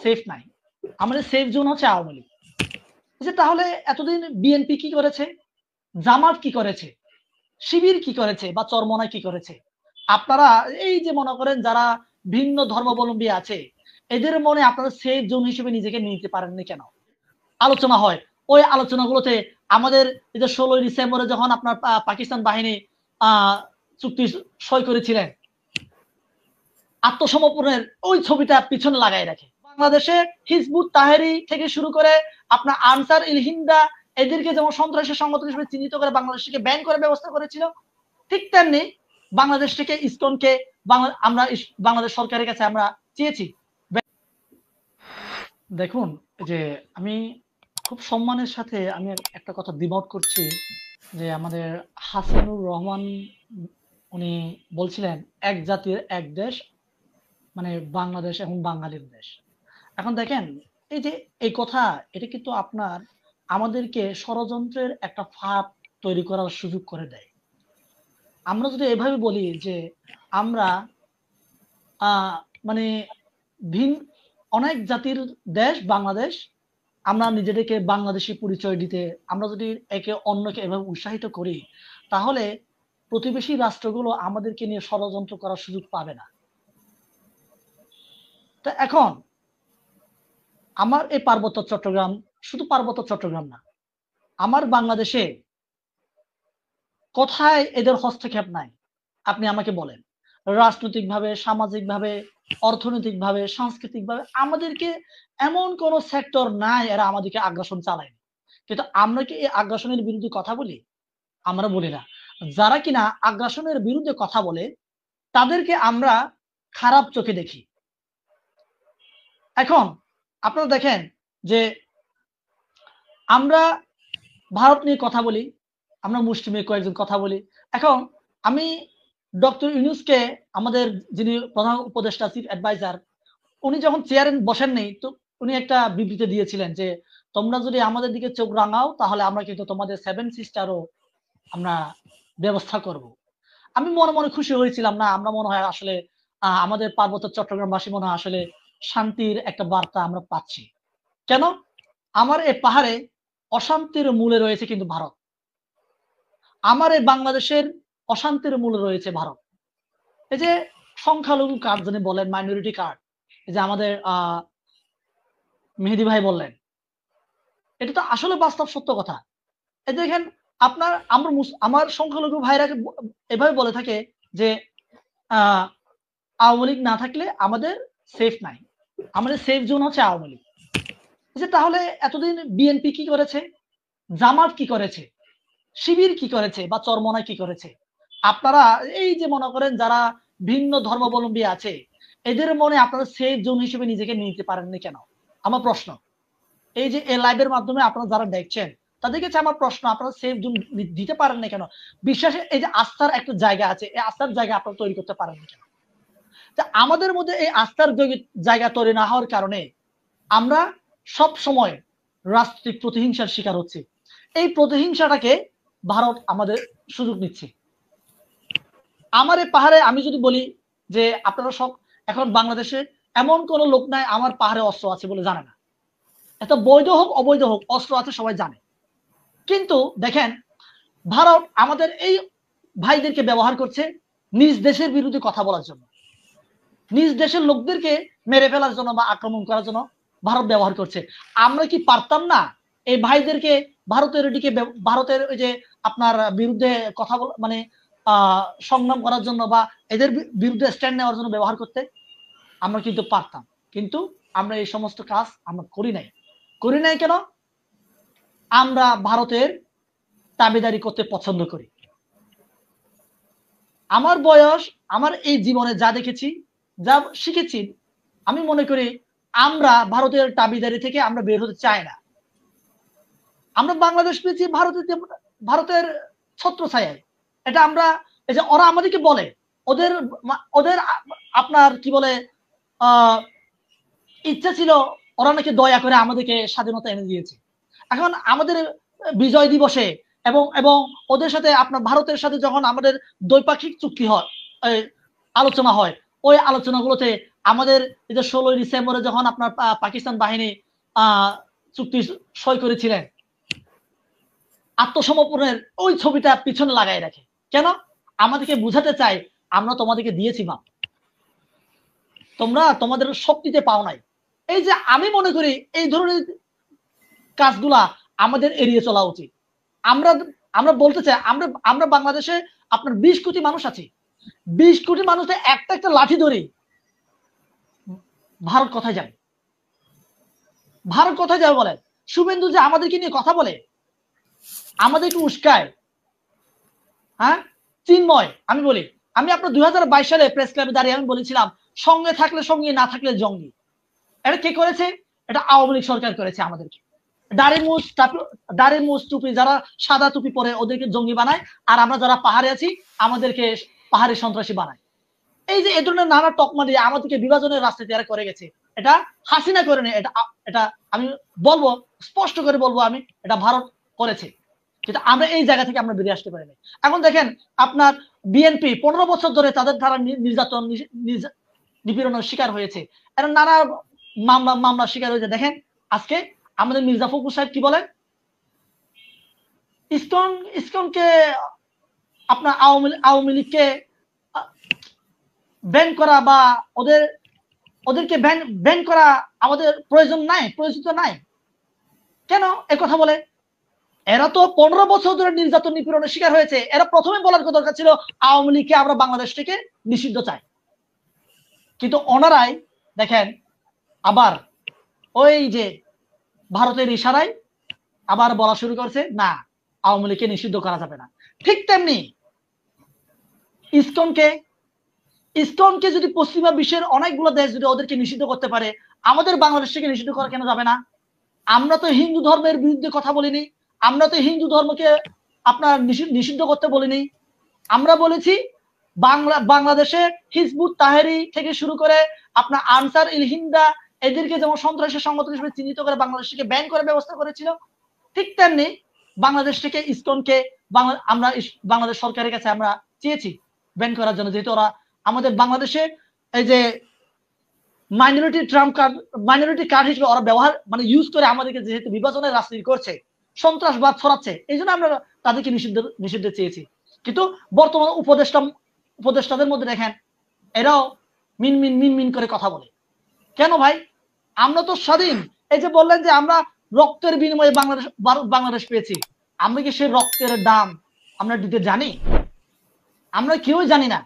Safe নাই, আমাদের safe zone হচ্ছে আওয়ামী লীগ। যে তাহলে এতদিন বিএনপি কি করেছে, জামাত কি করেছে, শিবির কি করেছে, বা চরমনায় কি করেছে? আপনারা এই যে মনে করেন যারা ভিন্ন ধর্মাবলম্বী আছে, এদের মনে আপনারা সেফ জোন হিসেবে নিজেকে নিতে পারেননি কেন? আলোচনা হয়, ওই আলোচনাগুলোতে আমাদের এই যে 16 ডিসেম্বরে যখন আপনার পাকিস্তান বাহিনী চুক্তি সই করেছিলেন, আত্মসমর্পণের ওই ছবিটা পিছনে লাগাই রাখে। বাংলাদেশে হিজবুত তাহেরি থেকে শুরু করে আপনার আনসার ইল হিন্দা, এদেরকে যেমন সন্ত্রাসী সংগঠন হিসেবে চিহ্নিত করে বাংলাদেশ থেকে ব্যান করার ব্যবস্থা করেছিল, ঠিক তেমনি বাংলাদেশ থেকে ইসকনকে আমরা বাংলাদেশ সরকারের কাছে আমরা চেয়েছি। দেখুন, যে আমি খুব সম্মানের সাথে আমি একটা কথা দ্বিমত করছি, যে আমাদের হাসানুর রহমান উনি বলছিলেন এক জাতির এক দেশ, মানে বাংলাদেশ এবং বাঙালির দেশ। এখন দেখেন, এই যে এই কথা, এটা কিন্তু আপনার আমাদেরকে ষড়যন্ত্রের একটা ফাঁদ তৈরি করার সুযোগ করে দেয়। আমরা যদি এভাবে বলি যে আমরা মানে ভিন অনেক জাতির দেশ বাংলাদেশ, আমরা নিজেদেরকে বাংলাদেশি পরিচয় দিতে আমরা যদি একে অন্যকে এভাবে উৎসাহিত করি, তাহলে প্রতিবেশী রাষ্ট্রগুলো আমাদেরকে নিয়ে ষড়যন্ত্র করার সুযোগ পাবে না। তা এখন আমার এই পার্বত্য চট্টগ্রাম, শুধু পার্বত্য চট্টগ্রাম না, আমার বাংলাদেশে কোথায় এদের হস্তক্ষেপ নাই? আপনি আমাকে বলেন। রাজনৈতিকভাবে, সামাজিকভাবে, অর্থনৈতিকভাবে, সাংস্কৃতিকভাবে আমাদেরকে এমন কোন সেক্টর নাই এরা আমাদেরকে আগ্রাসন চালায়। কিন্তু আমরা কি এই আগ্রাসনের বিরুদ্ধে কথা বলি? আমরা বলি না। যারা কিনা আগ্রাসনের বিরুদ্ধে কথা বলে, তাদেরকে আমরা খারাপ চোখে দেখি। এখন আপনারা দেখেন যে আমরা ভারত নিয়ে কথা বলি, আমরা মুসলিমের কয়েকজন কথা বলি। এখন আমি ডক্টর ইউনূসকে, আমাদের যিনি প্রধান উপদেষ্টা, চিফ অ্যাডভাইজার, উনি যখন চেয়ারে বসেন নেই, তো উনি একটা বিবৃতি দিয়েছিলেন যে তোমরা যদি আমাদের দিকে চোখ রাঙাও, তাহলে আমরা কিন্তু তোমাদের 7 সিস্টারও আমরা ব্যবস্থা করব। আমি মনে মনে খুশি হয়েছিলাম, না আমরা মনে হয় আসলে আমাদের পার্বত্য চট্টগ্রামবাসী মনে হয় আসলে শান্তির একটা বার্তা আমরা পাচ্ছি। কেন? আমার এই পাহাড়ে অশান্তির মূলে রয়েছে কিন্তু ভারত। আমার এই বাংলাদেশের অশান্তির মূলে রয়েছে ভারত। এই যে সংখ্যালঘু কার্ড যিনি বলেন, মাইনরিটি কার্ড, এই যে আমাদের মেহেদী ভাই বললেন, এটা তো আসলে বাস্তব সত্য কথা। এই দেখেন, আপনার আমার সংখ্যালঘু ভাইরা এভাবে বলে থাকে যে আওয়ামী লীগ না থাকলে আমাদের সেফ নাই, আমাদের সেফ জোন হচ্ছে আওয়ামী লীগ। যে তাহলে এতদিন বিএনপি কি করেছে, জামাত কি করেছে, শিবির কি করেছে, বা চরমনায় কি করেছে? আপনারা এই যে মনে করেন যারা ভিন্ন ধর্মাবলম্বী আছে, এদের মনে আপনারা সেফ জোন হিসেবে নিজেকে নিতে পারেননি কেন? আমার প্রশ্ন। এই যে এই লাইভের মাধ্যমে আপনারা যারা দেখছেন, তাদের কাছে আমার প্রশ্ন, আপনারা সেফ জোন দিতে পারেন না কেন? বিশ্বাসে এই যে আস্থার একটা জায়গা আছে, এই আস্থার জায়গা আপনারা তৈরি করতে পারেন না কেন? আমাদের মধ্যে এই আস্থার জায়গা তৈরি না হওয়ার কারণে আমরা সব সময় রাজনৈতিক প্রতিহিংসার শিকার হচ্ছে। এই প্রতিহিংসাটাকে ভারত আমাদের সুযোগ নিচ্ছে। আমার এই পাহাড়ে আমি যদি বলি যে আপনারা সব এখন বাংলাদেশে এমন কোন লোক নাই আমার পাহাড়ে অস্ত্র আছে বলে জানে না। এত বৈধ হোক অবৈধ হোক, অস্ত্র আছে সবাই জানে। কিন্তু দেখেন, ভারত আমাদের এই ভাইদেরকে ব্যবহার করছে নিজ দেশের বিরুদ্ধে কথা বলার জন্য, নিজ দেশের লোকদেরকে মেরে ফেলার জন্য বা আক্রমণ করার জন্য ভারত ব্যবহার করছে। আমরা কি পারতাম না এই ভাইদেরকে ভারতের দিকে, ভারতের ওই যে আপনার বিরুদ্ধে কথা মানে সংগ্রাম করার জন্য বা এদের বিরুদ্ধে স্ট্যান্ড নেওয়ার জন্য ব্যবহার করতে? আমরা কিন্তু পারতাম, কিন্তু আমরা এই সমস্ত কাজ আমরা করি নাই কেন? আমরা ভারতের দাবিদারি করতে পছন্দ করি। আমার বয়স, আমার এই জীবনে যা দেখেছি, যা শিখেছি, আমি মনে করি আমরা ভারতের দাবিদারি থেকে আমরা বের হতে চাই না। আমরা বাংলাদেশ পেয়েছি ভারতের ছত্রছায়ায়। এটা আমরা, এই যে ওরা আমাদেরকে বলে, ওদের ওদের আপনার কি বলে ইচ্ছা ছিল, ওরা নাকি দয়া করে আমাদেরকে স্বাধীনতা এনে দিয়েছে। এখন আমাদের বিজয় দিবসে এবং এবং ওদের সাথে, আপনার ভারতের সাথে যখন আমাদের দ্বৈপাক্ষিক চুক্তি হয়, আলোচনা হয়, ওই আলোচনাগুলোতে আমাদের এই যে 16 ডিসেম্বরে যখন আপনার পাকিস্তান বাহিনী চুক্তি সই করেছিলেন, আত্মসমর্পণের ওই ছবিটা পিছনে লাগাই রাখে কেন? আমাদেরকে বুঝাতে চাই আমরা তোমাদেরকে দিয়েছি মা, তোমরা তোমাদের শক্তিতে পাও নাই। এই যে আমি মনে করি এই ধরনের কাজগুলা আমাদের এড়িয়ে চলা উচিত। আমরা আমরা বলতে চাই আমরা বাংলাদেশে আপনার 20 কোটি মানুষ আছি, 20 কোটি মানুষের একটা একটা লাঠি ধরে ভারত কোথায় যাবে? ভারত কোথায় যাবে বলেন? শুভেন্দু যে আমাদেরকে নিয়ে কথা বলে, আমাদেরকে উস্কায়, হ্যাঁ চিন্ময়, আমি বলি, আমি আপনার 2022 সালে প্রেস ক্লাবে দাঁড়িয়ে আমি বলেছিলাম সঙ্গে থাকলে সঙ্গী, না থাকলে জঙ্গি। এটা কে করেছে? এটা আওয়ামী লীগ সরকার করেছে আমাদেরকে। দাড়ি মুছ টুপি যারা সাদা টুপি পরে ওদেরকে জঙ্গি বানায়, আর আমরা যারা পাহাড়ে আছি আমাদেরকে পাহাড়ি সন্ত্রাসী বানায়। এই যে এ ধরনের নানা তকমা দিয়ে আমাদেরকে বিভাজনের রাজনীতি এরা করে গেছে। এটা হাসিনা করে নেই, এটা আমি বলবো, স্পষ্ট করে বলবো, আমি এটা ভারত করেছে। কিন্তু আমরা এই জায়গা থেকে আমরা বেরিয়ে আসতে পারিনি। এখন দেখেন আপনার বিএনপি 15 বছর ধরে তাদের দ্বারা নির্যাতন নিপীড়নের শিকার হয়েছে, এরা নানা মামলার শিকার হয়েছে। দেখেন আজকে আমাদের মির্জা ফখরুল সাহেব কি বলেন, ইসকনকে আপনার আওয়ামী লীগকে ব্যান করা বা ওদেরকে ব্যান করা আমাদের প্রয়োজন নাই, প্রয়োজিত নাই। কেন এ কথা বলে? এরা তো 15 বছর ধরে নির্যাতন নিপীড়নের শিকার হয়েছে। এরা প্রথমে বলার দরকার ছিল আওয়ামী লীগকে আমরা বাংলাদেশ থেকে নিষিদ্ধ চাই। কিন্তু ওনারাই দেখেন আবার ওই যে ভারতের ইশারায় আবার বলা শুরু করছে না, আওয়ামী লীগকে নিষিদ্ধ করা যাবে না। ঠিক তেমনি ইসকনকে যদি পশ্চিমা বিশ্বের অনেকগুলো দেশ যদি ওদেরকে নিষিদ্ধ করতে পারে, আমাদের বাংলাদেশ থেকে নিষিদ্ধ করা কেন যাবে না? আমরা তো হিন্দু ধর্মের বিরুদ্ধে কথা বলিনি, আমরা তো হিন্দু ধর্মকে আপনার নিষিদ্ধ করতে বলিনি। আমরা বলেছি বাংলাদেশে হিজবুত তাহরি থেকে শুরু করে আপনার আনসার ইল হিন্দা এদেরকে যেমন সন্ত্রাসী সংগঠন হিসেবে চিহ্নিত করে বাংলাদেশ থেকে ব্যান করার ব্যবস্থা করেছিল, ঠিক তেমনি বাংলাদেশ থেকে ইসকনকে আমরা বাংলাদেশ সরকারের কাছে আমরা চেয়েছি ব্যান করার জন্য, যেহেতু ওরা আমাদের বাংলাদেশে এই যে মাইনরিটি কার্ড হিসেবে ওরা ব্যবহার মানে ইউজ করে আমাদেরকে যেহেতু বিভাজনের রাজনীতি করছে, সন্ত্রাসবাদ ছড়াচ্ছে, এই জন্য আমরা তাদেরকে নিষিদ্ধ চেয়েছি। কিন্তু বর্তমান উপদেষ্টাদের মধ্যে দেখেন এরাও মিন করে কথা বলে। কেন ভাই? আমরা তো স্বাধীন। এই যে বললেন যে আমরা রক্তের বিনিময়ে বাংলাদেশ পেয়েছি, আমরা কি সেই রক্তের দাম আমরা দিতে জানি? আমরা কেউই জানি না।